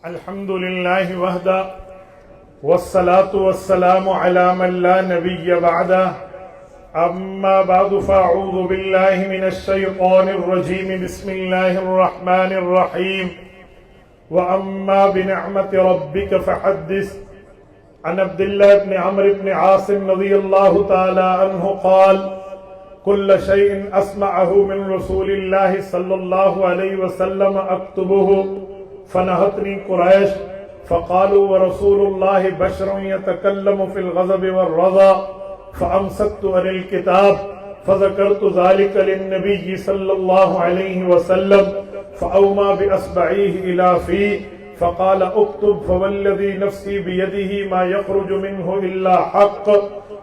الحمد لله وحده والصلاة والسلام على من لا نبي بعده أما بعد فأعوذ بالله من الشيطان الرجيم بسم الله الرحمن الرحيم وأما بنعمة ربك فحدث عن عبد الله بن عمرو بن عاصم رضي الله تعالى عنه قال كل شيء أسمعه من رسول الله صلى الله عليه وسلم أكتبه فنهتني قريش فقالوا ورسول الله بشر يتكلم في الغضب والرضا فأمسكت عن الكتاب فذكرت ذلك للنبي صلى الله عليه وسلم فأومى بأصبعيه إلى فيه فقال اكتب فوالذي نفسي بيده ما يخرج منه إلا حق.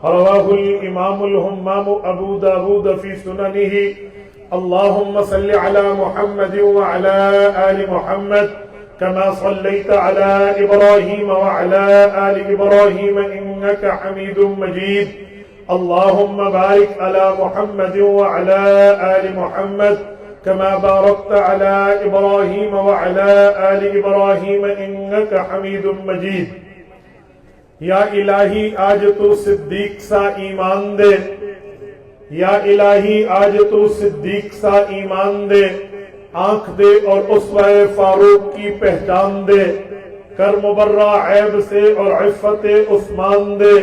رواه الإمام الهمام أبو داود في سننه. اللهم صل على محمد وعلى آل محمد كما صليت على إبراهيم وعلى آل إبراهيم إنك حميد مجيد. اللهم بارك على محمد وعلى آل محمد كما باركت على إبراهيم وعلى آل إبراهيم إنك حميد مجيد. یا الہی آج تو صدیق سا ایمان دے، یا الہی آج تو صدیق سا ایمان دے، آنکھ دے اور اسوہ فاروق کی پہچان دے، کر مبرہ عیب سے اور عفت عثمان دے،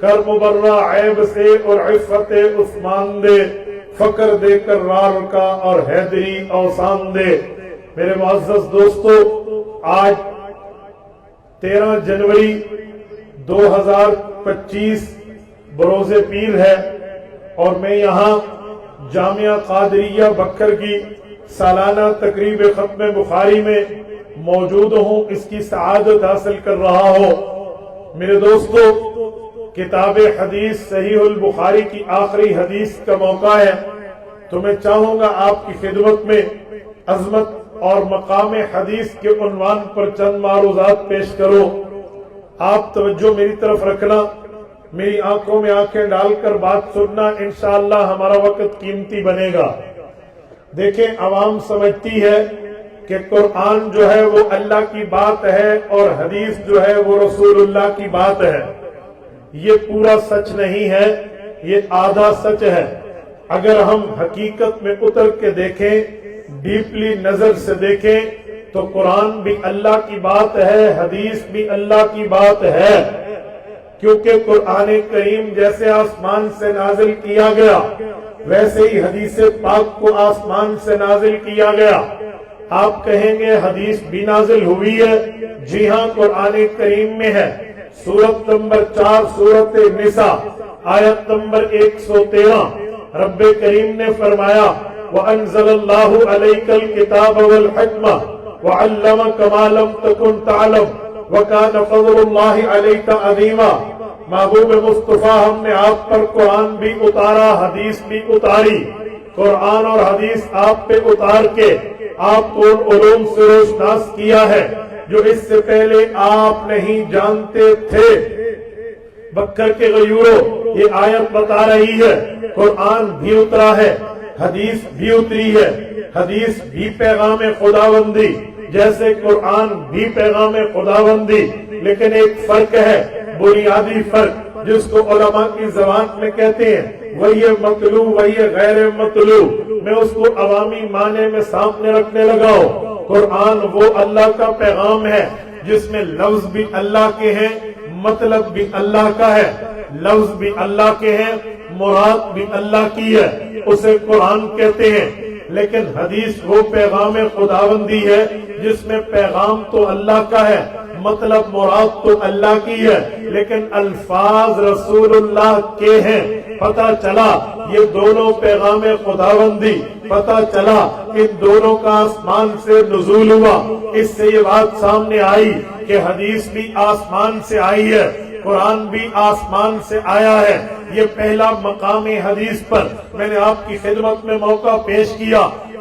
کر مبرہ عیب سے اور عفت عثمان دے، فقر دے کرار کا اور حیدری اوسان دے. میرے معزز دوستو، آج 13 جنوری 2025 بروز پیر ہے اور میں یہاں جامعہ قادریہ بکر کی سالانہ تقریب ختم بخاری میں موجود ہوں، اس کی سعادت حاصل کر رہا ہوں. میرے دوستو، کتاب حدیث صحیح البخاری کی آخری حدیث کا موقع ہے تو میں چاہوں گا آپ کی خدمت میں عظمت اور مقام حدیث کے عنوان پر چند معروضات پیش کرو. آپ توجہ میری طرف رکھنا، میری آنکھوں میں آنکھیں ڈال کر بات سننا، انشاءاللہ ہمارا وقت قیمتی بنے گا. دیکھیں، عوام سمجھتی ہے کہ قرآن جو ہے وہ اللہ کی بات ہے اور حدیث جو ہے وہ رسول اللہ کی بات ہے. یہ پورا سچ نہیں ہے، یہ آدھا سچ ہے. اگر ہم حقیقت میں اتر کے دیکھیں، ڈیپلی نظر سے دیکھیں تو قرآن بھی اللہ کی بات ہے، حدیث بھی اللہ کی بات ہے. کیونکہ قرآن کریم جیسے آسمان سے نازل کیا گیا ویسے ہی حدیث پاک کو آسمان سے نازل کیا گیا. آپ کہیں گے حدیث بھی نازل ہوئی ہے، جی ہاں، قرآن کریم میں ہے. سورت نمبر 4 سورت نساء آیت نمبر 113 رب کریم نے فرمایا وَأَنزَلَ اللَّهُ عَلَيْكَ الْكِتَابَ وَالْحِكْمَةَ وَعَلَّمَكَ مَا لَمْ تَكُنْ تَعْلَمْ وَكَانَ فَضْلُ اللَّهِ عَلَيْكَ عَظِيمًا. محبوب مصطفیٰ، ہم نے آپ پر قرآن بھی اتارا، حدیث بھی اتاری. قرآن اور حدیث آپ پہ اتار کے آپ کو علوم سے روشناس کیا ہے جو اس سے پہلے آپ نہیں جانتے تھے. بکر کے غیوروں، یہ آیت بتا رہی ہے قرآن بھی اترا ہے، حدیث بھی اتری ہے. حدیث بھی پیغام خداوندی جیسے قرآن بھی پیغام خداوندی، لیکن ایک فرق ہے، بنیادی فرق، جس کو علماء کی زبان میں کہتے ہیں وہی مطلوب وہی غیر مطلوب. میں اس کو عوامی معنی میں سامنے رکھنے لگا ہوں. قرآن وہ اللہ کا پیغام ہے جس میں لفظ بھی اللہ کے ہیں، مطلب بھی اللہ کا ہے. لفظ بھی اللہ کے ہیں، مراد بھی اللہ کی ہے، اسے قرآن کہتے ہیں. لیکن حدیث وہ پیغام خداوندی ہے جس میں پیغام تو اللہ کا ہے، مطلب مراد تو اللہ کی ہے، لیکن الفاظ رسول اللہ کے ہیں. پتہ چلا یہ دونوں پیغام خداوندی، پتہ چلا ان دونوں کا آسمان سے نزول ہوا. اس سے یہ بات سامنے آئی کہ حدیث بھی آسمان سے آئی ہے، قرآن بھی آسمان سے آیا ہے. یہ پہلا مقام حدیث پر میں نے آپ کی خدمت میں موقع پیش کیا.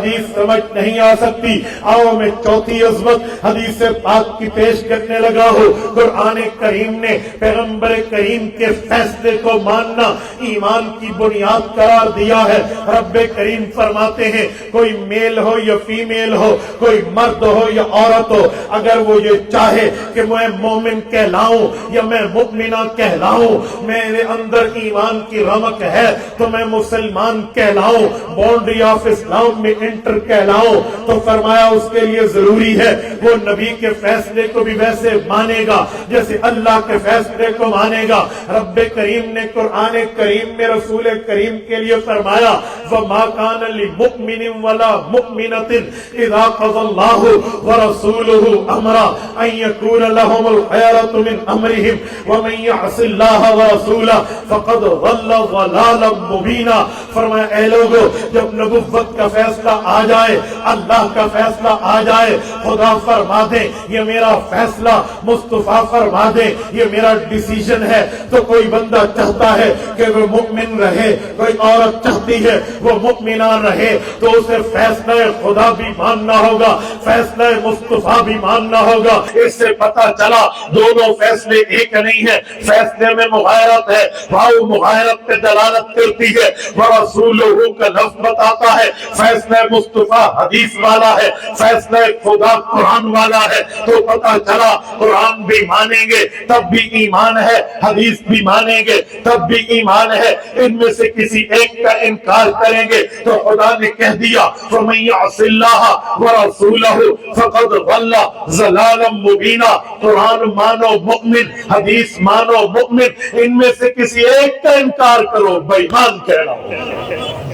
حدیث سمجھ نہیں آ سکتی، آؤ میں چوتھی عظمت حدیث پاک کی پیش کرنے لگا ہوں۔ قرآن کریم نے پیغمبر کریم کے فیصلے کو ماننا ایمان کی بنیاد قرار دیا ہے۔ رب کریم فرماتے ہیں کوئی میل ہو یا فیمیل ہو، کوئی مرد ہو یا عورت ہو، اگر وہ یہ چاہے کہ میں مومن کہلاؤں یا میں مؤمنہ کہلاؤں، میرے اندر ایمان کی رمق ہے تو میں مسلمان کہلاؤں، باؤنڈری آف اسلام میں انٹر کہلاؤں، تو فرمایا اس کے لیے ضروری ہے وہ نبی کے فیصلے کو بھی ویسے مانے گا جیسے اللہ کے فیصلے کو مانے گا۔ رب کریم نے قرآن کریم میں رسول کریم کے لیے فرمایا وَمَا كَانَ لِمُؤْمِنٍ وَلَا مُؤْمِنَةٍ إِذَا قَضَى اللَّهُ وَرَسُولُهُ أَمْرًا أَن يَكُونَ لَهُمُ الْخِيَرَةُ مِنْ أَمْرِهِمْ وَمَن يَعْصِ اللَّهَ وَرَسُولَهُ فَقَدْ ضَلَّ ضَلَالًا مُبِينًا۔ فرمایا اے لوگو جب نبوت کا فیصلہ آ جائے، اللہ کا فیصلہ آ جائے، خدا فرما دے یہ میرا فیصلہ، مصطفیٰ فرما دے یہ میرا ڈیسیژن ہے، تو کوئی بندہ چاہتا ہے کہ وہ مؤمن رہے، کوئی عورت چاہتی ہے وہ مؤمنہ رہے، تو اسے فیصلہ خدا بھی ماننا ہوگا، فیصلہ مصطفیٰ بھی ماننا ہوگا۔ اس سے پتہ چلا دونوں فیصلے ایک نہیں ہے، فیصلے میں مغایرت ہے، وہ مغایرت پہ دلالت کرتی ہے، ورسولہ کا لفظ بتاتا ہے، فیصلہ مصطفیٰ حدیث والا ہے، فیصلہ خدا قرآن والا ہے، تو پتہ چلا قرآن بھی مانیں گے تب بھی ایمان ہے، حدیث بھی مانیں گے تب بھی ایمان ہے، ان میں سے کسی ایک کا انکار کریں گے تو خدا نے کہہ دیا فَمَن يَعْصِ اللَّهَ وَرَسُولَهُ فَقَدْ ضَلَّ ضَلَالًا مُبِينًا۔ قرآن مانو مؤمن، حدیث مانو مؤمن، ان میں سے کسی ایک کا انکار کرو بے ایمان کہنا ہو۔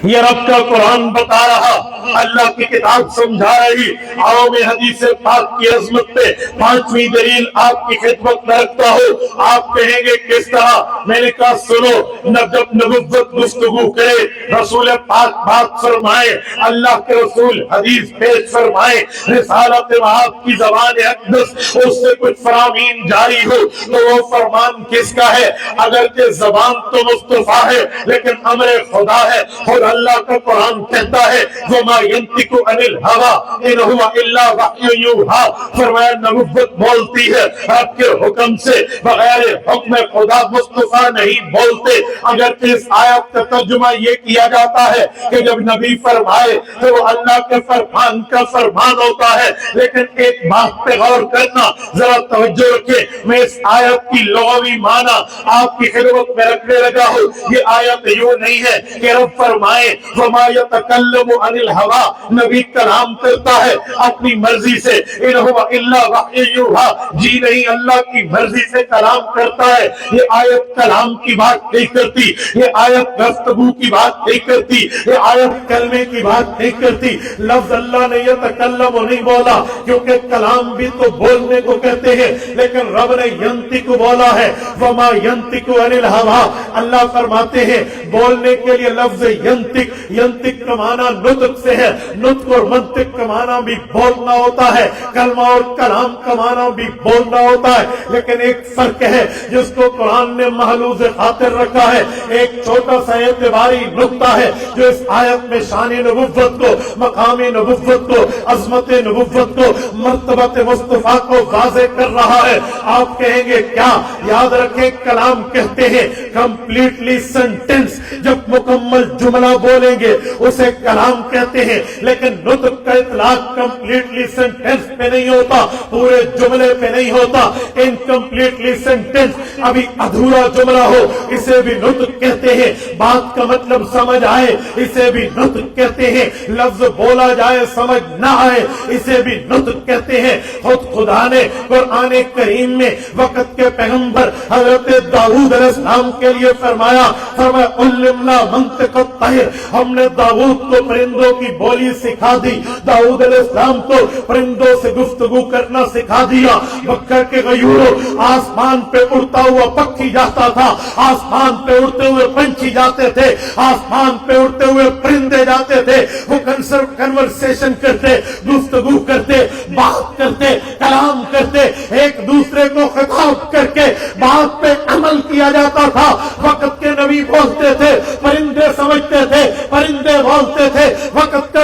یہ رب کا قرآن بتا رہا، اللہ کی کتاب سمجھا رہی۔ آؤ میں حدیث پاک کی عظمت پہ پانچویں دلیل آپ کی خدمت میں رکھتا ہوں۔ آپ کہیں گے کس طرح؟ میں نے کہا سنو، جب نبوت گفتگو کرے، رسول پاک بات فرمائے، اللہ کے رسول حدیث پیش فرمائے، رسالت آپ کی زبان اقدس اس سے کچھ فرامین جاری ہو تو وہ فرمان کس کا ہے؟ اگرچہ زبان تو مصطفیٰ ہے لیکن امر خدا ہے، اور اللہ کا قرآن کہتا ہے وَمَا يَنطِقُ عَنِ الْهَوَىٰ إِنْ هُوَ إِلَّا وَحْيٌ يُوحَىٰ۔ فرمایا نبوت بولتی ہے رب کے حکم سے، بغیر حکم خدا مصطفیٰ نہیں بولتے۔ اگرچہ اس آیت کا ترجمہ یہ کیا جاتا ہے کہ جب نبی فرمائے تو وہ اللہ کے فرمان کا فرمان ہوتا ہے، لیکن ایک بات پہ غور کرنا، ذرا توجہ رکھیں، میں اس آیت کی لغوی معنی آپ کی خدمت میں رکھنے لگا ہوں۔ یہ آیت یوں نہیں ہے کہ رب فرمائے وَمَا يَتَكَلَّمُ عَنِ الْهَوَىٰ، نبی کلام کرتا ہے اپنی مرضی سے، إِنْ هُوَ إِلَّا وَحْيٌ يُوحَىٰ، جی نہیں اللہ کی مرضی سے کلام کرتا ہے۔ یہ آیت کلام کی بات نہیں کرتی، یہ آیت گفتگو کی بات نہیں کرتی، یہ آیت کلمے کی بات نہیں کرتی۔ لفظ اللہ نے یتکلم نہیں بولا کیونکہ کلام بھی تو بولنے کو کہتے ہیں، لیکن رب نے ینطق بولا ہے، وَمَا يَنطِقُ عَنِ الْهَوَىٰ۔ اللہ فرماتے ہیں بولنے کے لیے لفظ ینطق کا معنی نطق سے ہے، نطق اور منطق کا معنی بھی بولنا ہوتا ہے، کلمہ اور کلام کا معنی بھی بولنا ہوتا ہے، لیکن ایک فرق ہے جس کو قرآن نے محلوظ خاطر رکھا ہے۔ ایک چھوٹا سا اعتباری نقطہ ہے جو اس آیت میں شان نبوت کو، مقام نبوت کو، عظمت نبوت کو، مرتبت مصطفیٰ کو واضح کر رہا ہے۔ آپ کہیں گے کیا؟ یاد رکھیں کلام کہتے ہیں کمپلیٹلی سینٹنس، جب مکمل جملہ بولیں گے اسے کلام کہتے ہیں، لیکن نطق کا اطلاق کمپلیٹلی سینٹنس پہ نہیں ہوتا، پورے جملے پہ نہیں ہوتا۔ انکمپلیٹلی سینٹنس، ابھی ادھورا جملہ ہو اسے بھی نطق کہتے ہیں، بات کا مطلب سمجھ آئے اسے بھی نطق کہتے ہیں، لفظ بولا جائے سمجھ نہ آئے اسے بھی نطق کہتے ہیں۔ خود خدا نے قرآن کریم میں وقت کے پیغمبر حضرت داؤد علیہ السلام کے لیے فرمایا علمنا منطق الطیر، ہم نے داؤد کو پرندوں کی بولی سکھا دی، داؤد علیہ السلام کو پرندوں سے گفتگو کرنا سکھا دیا۔ بکر کے غیوروں، آسمان پہ اڑتا ہوا پکھی جاتا تھا، آسمان پہ اڑتے ہوئے پنچھی جاتے تھے، آسمان پہ اڑتے ہوئے پرندے جاتے تھے، وہ کنورسیشن کرتے، گفتگو کرتے، بات کرتے، کلام کرتے، ایک دوسرے کو خطاب کر کے بات پہ عمل کیا جاتا تھا۔ وقت کے نبی بولتے تھے، پرندے سمجھتے تھے، پرندے بولتے تھے۔ وقت کا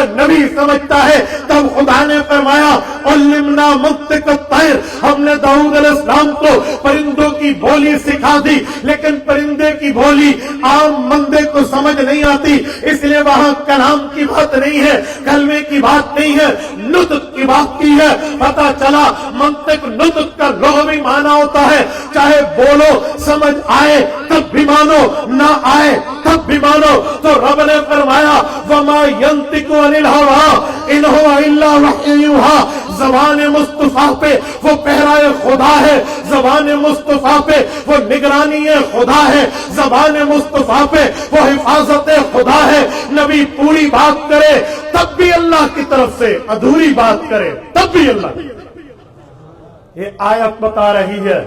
عام بندے کو سمجھ نہیں آتی، اس لیے وہاں کلام کی بات نہیں ہے، کلمے کی بات نہیں ہے، نطق کی بات کی ہے۔ پتا چلا منطق نطق کا لغوی معنی ہوتا ہے، چاہے بولو سمجھ آئے تب بھی مانو، نہ آئے تب بھی مانو۔ تو رب نے فرمایا وما ينطق عن الهوى ان هو الا وحی یوحی، زبان مصطفیٰ پہ وہ پہرائے خدا ہے، زبان مصطفیٰ پہ وہ نگرانی خدا ہے، زبان مصطفیٰ پہ وہ حفاظت خدا ہے۔ نبی پوری بات کرے تب بھی اللہ کی طرف سے، ادھوری بات کرے تب بھی اللہ۔ یہ آیت بتا رہی ہے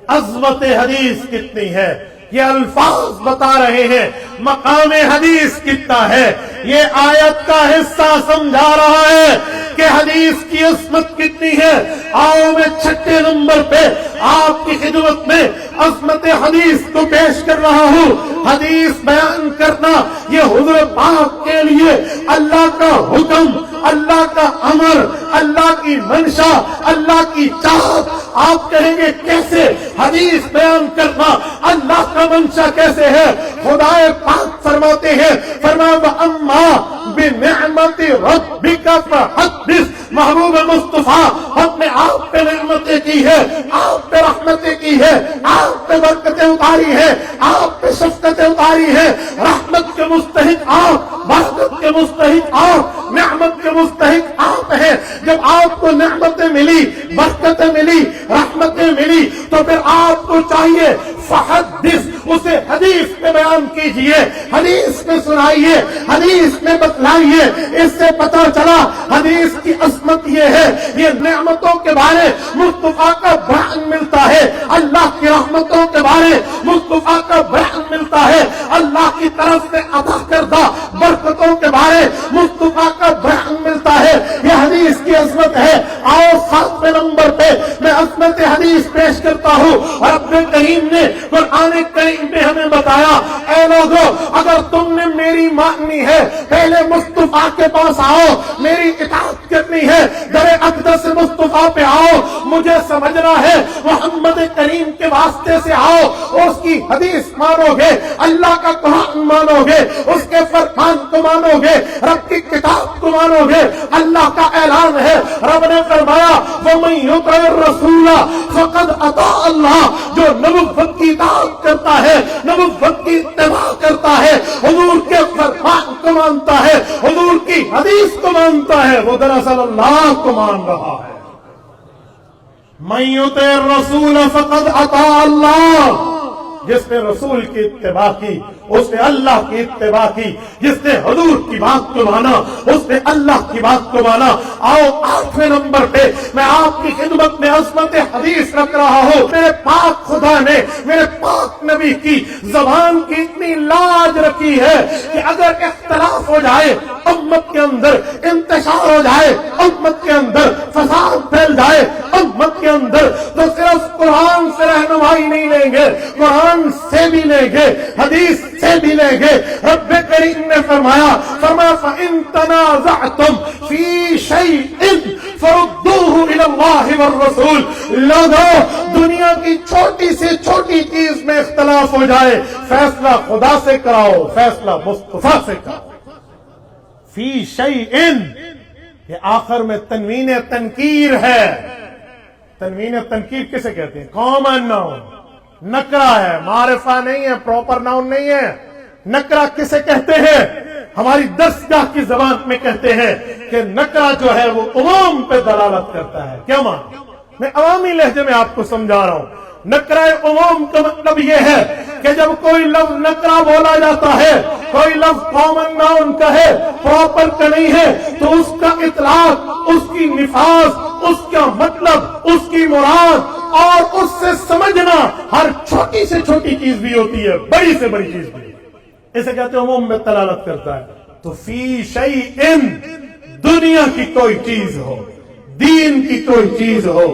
عظمت حدیث کتنی ہے، یہ الفاظ بتا رہے ہیں مقام حدیث کتنا ہے۔ یہ آیت کا حصہ سمجھا رہا ہے کہ حدیث کی عظمت کتنی ہے۔ آؤ میں 6 نمبر پہ آپ کی خدمت میں عظمت حدیث کو پیش کر رہا ہوں۔ حدیث بیان کرنا یہ حضور پاک کے لیے اللہ کا حکم، اللہ کا امر، اللہ کی منشا، اللہ کی چاہت۔ آپ کہیں گے کیسے حدیث بیان کرنا اللہ کا منشا کیسے ہے؟ خدا پاک فرماتے ہیں، فرمایا وَأَمَّا بِنِعْمَتِ رَبِّكَ فَحَدِّثْ۔ محبوب مصطفیٰ اپنے آپ پہ نعمتیں کی ہے، آپ پہ رحمتیں کی ہے، آپ پہ برکتیں اتاری ہے، آپ پہ شفقتیں اتاری ہے۔ رحمت کے مستحق آپ، برکت کے مستحق آپ، نعمت کے مستحق آپ ہیں۔ جب آپ کو نعمتیں ملی، برکتیں ملی، رحمتیں ملی، تو پھر آپ کو چاہیے فحدث، اسے حدیث میں بیان کیجئے، حدیث میں سنائیے، حدیث میں بتلائیے۔ اس سے پتہ چلا حدیث کی عظمت یہ ہے، یہ نعمتوں کے بارے مصطفیٰ کا بیان ملتا ہے، اللہ کی رحمتوں کے بارے مصطفیٰ کا بیان ملتا ہے، اللہ کی طرف سے عطا کردہ برکتوں کے بارے مصطفیٰ کا بیان ملتا ہے۔ یہ حدیث کی عظمت ہے۔ آؤ 7 نمبر پہ میں عظمت حدیث پیش کرتا ہوں۔ اور رب کریم نے قرآن کریم میں ہمیں بتایا، اے لوگو اگر تم نے میری ماننی ہے پہلے مصطفیٰ کے پاس آؤ، میری اطاعت کرنی ہے در اقدس مصطفیٰ پہ آؤ، مجھے سمجھنا ہے محمد کریم کے واسطے سے آؤ، اس کی حدیث مانو گے، اللہ کا قرآن مانو گے، اس کے فرمان کو مانو گے، رب کی کتاب کو مانو گے۔ اللہ کا اعلان ہے، رب نے فرمایا وَمَن يُطِعِ الرَّسُولَ فَقَدْ أَطَاعَ اللَّهَ، جو نبوت کی اطاعت کرتا ہے، نبوت کی اتباع کرتا ہے، حضور کے فرمان کو مانتا ہے، حضور کی حدیث کو مانتا ہے، وہ دراصل اللہ کو مان رہا ہے۔ مَن يُطِعِ الرَّسُولَ فَقَدْ أَطَاعَ اللَّهَ، جس نے رسول کی اتباع کی اس نے اللہ کی اتباع کی، جس نے حضور کی بات کو مانا اس نے اللہ کی بات کو مانا۔ آؤ 8 نمبر پہ میں آپ کی خدمت میں عظمت حدیث رکھ رہا ہوں۔ میرے پاک خدا نے میرے پاک نبی کی زبان کی اتنی لاج رکھی ہے کہ اگر اختلاف ہو جائے، امت کے اندر انتشار ہو جائے، امت کے اندر فساد پھیل جائے، امت کے اندر، تو صرف قرآن سے رہنمائی نہیں لیں گے، قرآن سے بھی لیں گے، حدیث سے بھی لیں گے۔ رب کریم نے فرمایا فَإِن تَنَازَعْتُمْ فِي شَيْءٍ فَرُدُّوهُ إِلَى اللَّهِ وَالرَّسُولِ۔ لوگوں دنیا کی چھوٹی سے چھوٹی چیز میں اختلاف ہو جائے، فیصلہ خدا سے کراؤ، فیصلہ مصطفیٰ سے کراؤ۔ فی شیء، یہ آخر میں تنوین تنکیر ہے۔ تنوین تنکیر کسے کہتے ہیں؟ کامن ناؤن، نکرہ ہے، معرفہ نہیں ہے، پراپر ناؤن نہیں ہے۔ نکرہ کسے کہتے ہیں؟ ہماری درسگاہ کی زبان میں کہتے ہیں کہ نکرہ جو ہے وہ عموم پہ دلالت کرتا ہے۔ کیا معنی؟ میں عوامی لہجے میں آپ کو سمجھا رہا ہوں۔ نکرہ عموم کا مطلب یہ ہے کہ جب کوئی لفظ نکرہ بولا جاتا ہے، کوئی لفظ کامن ناؤن کا ہے، پراپر کا نہیں ہے، تو اس کا اطلاق، اس کی نفاذ، اس کا مطلب، اس کی مراد اور اس سے سمجھنا ہر چھوٹی سے چھوٹی چیز بھی ہوتی ہے، بڑی سے بڑی چیز بھی، اسے کہتے ہیں عموم میں دلالت کرتا ہے۔ تو فی شیء، دنیا کی کوئی چیز ہو، دین کی کوئی چیز ہو،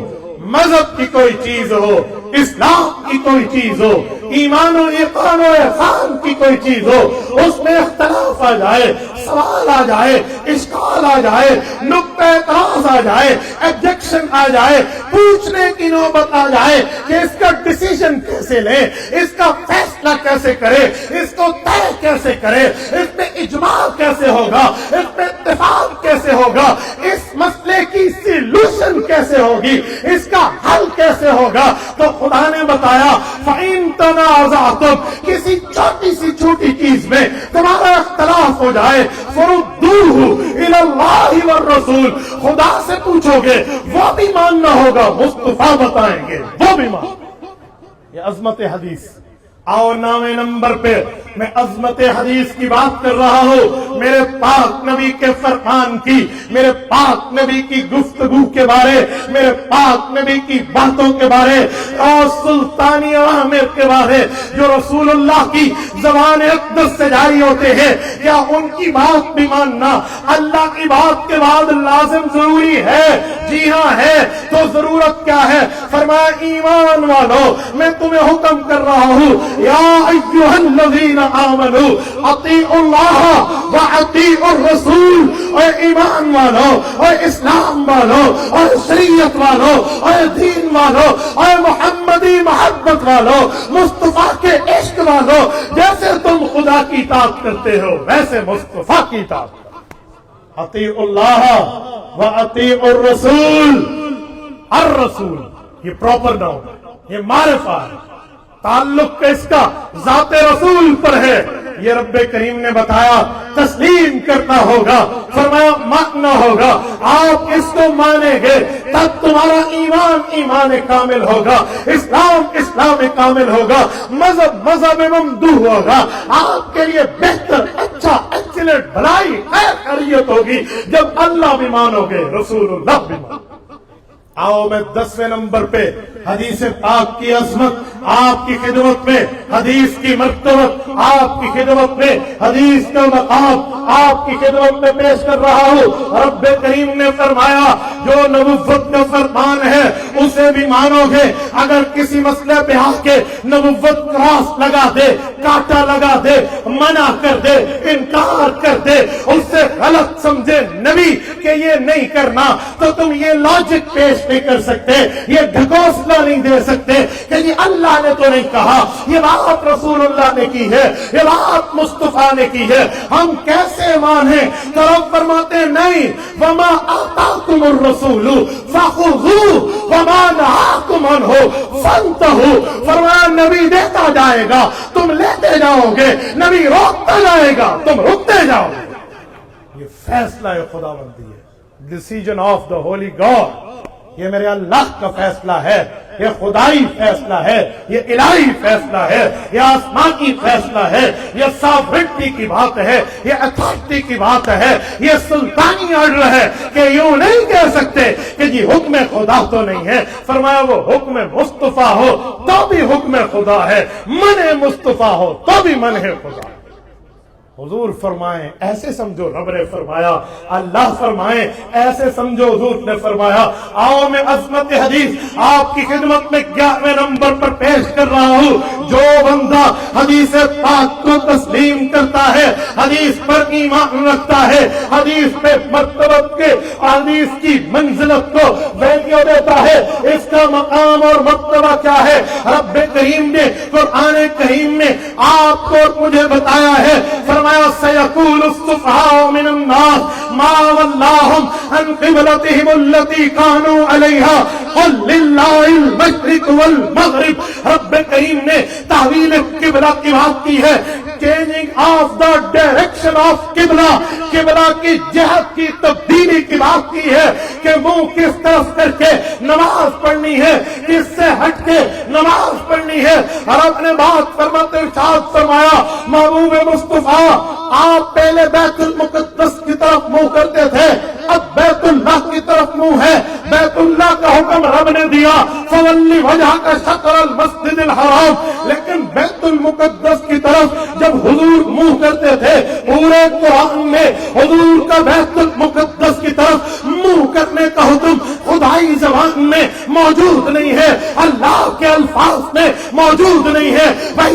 مذہب کی کوئی چیز ہو، اسلام کی کوئی چیز ہو، ایمان و ایقان و احسان کی کوئی چیز ہو، اس میں اختلاف آ جائے، سوال آ جائے، اشکال آ جائے، نقطہ اعتراض آ جائے، ایبجیکشن آ جائے، پوچھنے کی نوبت آ جائے کہ اس کا ڈیسیژن کیسے لے، اس کا فیصلہ کیسے کرے، اس کو طے کیسے کرے، اس پہ اجماع کیسے ہوگا، اس پہ اتفاق کیسے ہوگا، اس مسئلے کی سولوشن کیسے ہوگی، اس کا حل کیسے ہوگا، تو خدا نے بتایا فَإِن تَنَازَعْتُمْ، کسی چھوٹی سی چھوٹی چیز میں تمہارا اختلاف ہو جائے، فَرُدُّوهُ إِلَى اللَّهِ وَالرَّسُولِ، خدا سے پوچھو گے وہ بھی ماننا ہوگا، مصطفیٰ بتائیں گے وہ بھی مان۔ یہ عظمت حدیث۔ آؤ نامے نمبر پہ میں عظمت حدیث کی بات کر رہا ہوں، میرے پاک نبی کے فرمان کی، میرے پاک نبی کی گفتگو کے بارے، میرے پاک نبی کی باتوں کے بارے اور سلطانی اوامر کے بارے جو رسول اللہ کی زبان اقدس سے جاری ہوتے ہیں، کیا ان کی بات بھی ماننا اللہ کی بات کے بعد لازم ضروری ہے؟ جی ہاں ہے۔ تو ضرورت کیا ہے؟ فرمایا ایمان والو میں تمہیں حکم کر رہا ہوں، یا ایھا الذین آمنوا اطیعوا اللہ واطیعوا الرسول، اے ایمان والو، اے اسلام والو، اے شریعت والو، اے دین والو، اے محمدی محبت والو، مصطفیٰ کے عشق والو، جیسے تم خدا کی اطاعت کرتے ہو ویسے مصطفیٰ کی اطاعت کرو۔ اطیعوا اللہ واطیعوا الرسول۔ الرسول یہ پراپر ناؤن، یہ معرفہ ہے، تعلق اس کا ذات رسول پر ہے۔ یہ رب کریم نے بتایا تسلیم کرنا ہوگا، فرمایا ماننا ہوگا، آپ اس کو مانیں گے تب تمہارا ایمان ایمان کامل ہوگا، اسلام اسلام کامل ہوگا، مذہب مذہب ممدوح ہوگا، آپ کے لیے بہتر اچھا ایکسیلنٹ بھلائی خیر خیریت ہوگی جب اللہ بھی مانو گے، رسول اللہ بھی مانو۔ آؤ میں 10ویں نمبر پہ حدیث پاک کی عظمت آپ کی خدمت میں، حدیث کی مرتبت آپ کی خدمت میں، حدیث کا مقام آپ کی خدمت میں پیش کر رہا ہوں۔ رب کریم نے فرمایا جو نبوت کا فرمان ہے اسے بھی مانو گے، اگر کسی مسئلے پہ آ کے نبوت کراس لگا دے، کاٹا لگا دے، منع کر دے، انکار کر دے، اس سے غلط سمجھے نبی کہ یہ نہیں کرنا، تو تم یہ لاجک پیش نہیں کر سکتے، یہ ڈھکوسلا نہیں دے سکتے کہ یہ اللہ نے تو نہیں کہا، یہ بات رسول اللہ نے کی ہے، یہ بات مصطفیٰ نے کی ہے، ہم کیسے مانیں؟ تو رب فرماتے نہیں، وما آتاکم الرسول فخذوہ وما نہاکم عنہ فانتہوا، فرمایا نبی دیتا جائے گا تم لیتے جاؤ گے، نبی روکتا جائے گا تم رکتے جاؤ گے۔ یہ فیصلہ خداوندی ہے، decision of the holy God, یہ میرے اللہ کا فیصلہ ہے، یہ خدائی فیصلہ ہے، یہ الہی فیصلہ ہے، یہ آسمانی فیصلہ ہے، یہ ساورنٹی کی بات ہے، یہ اتھارٹی کی بات ہے، یہ سلطانی آرڈر ہے کہ یوں نہیں کہہ سکتے کہ جی حکم خدا تو نہیں ہے۔ فرمایا وہ حکم مصطفیٰ ہو تو بھی حکم خدا ہے، من مصطفیٰ ہو تو بھی من ہے خدا۔ حضور فرمائیں ایسے سمجھو رب نے فرمایا، اللہ فرمائیں ایسے سمجھو حضور نے فرمایا۔ آؤ میں عظمت حدیث آپ کی خدمت میں 11ویں نمبر پر پیش کر رہا ہوں۔ جو بندہ حدیث پاک کو تسلیم کرتا ہے، حدیث پر ایمان رکھتا ہے، حدیث پہ مرتبت کے، حدیث کی منزلت کو ویلیو دیتا ہے، اس کا مقام اور مرتبہ کیا ہے رب کریم نے قرآن کریم میں آپ کو مجھے بتایا ہے۔ سيقول السفهاء من الناس ما ولاهم عن قبلتهم التي كانوا عليها قل لله المشرق والمغرب۔ رب کریم نے تحویل قبلہ کی بات کی ہے، changing of the direction of قبلہ، قبلہ کی جہت کی تبدیلی کی بات کی ہے کہ منہ کس طرف کر کے نماز پڑھنی ہے، کس سے ہٹ کے نماز پڑھنی ہے۔ رب نے بات فرماتے ارشاد فرمایا محبوب مصطفیٰ آپ پہلے بیت المقدس کی طرف منہ کرتے تھے، اب بیت اللہ کی طرف منہ ہے، بیت اللہ کا حکم رب نے دیا فولی وجہ کا شطر المسجد الحرام، لیکن بیت المقدس کی طرف جب حضور منہ کرتے تھے پورے قرآن میں حضور کا بیت المقدس کی طرف منہ کرنے کا حکم خدائی زبان میں موجود نہیں ہے، اللہ کے الفاظ میں موجود نہیں ہے،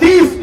30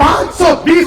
520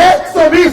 120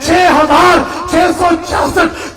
6666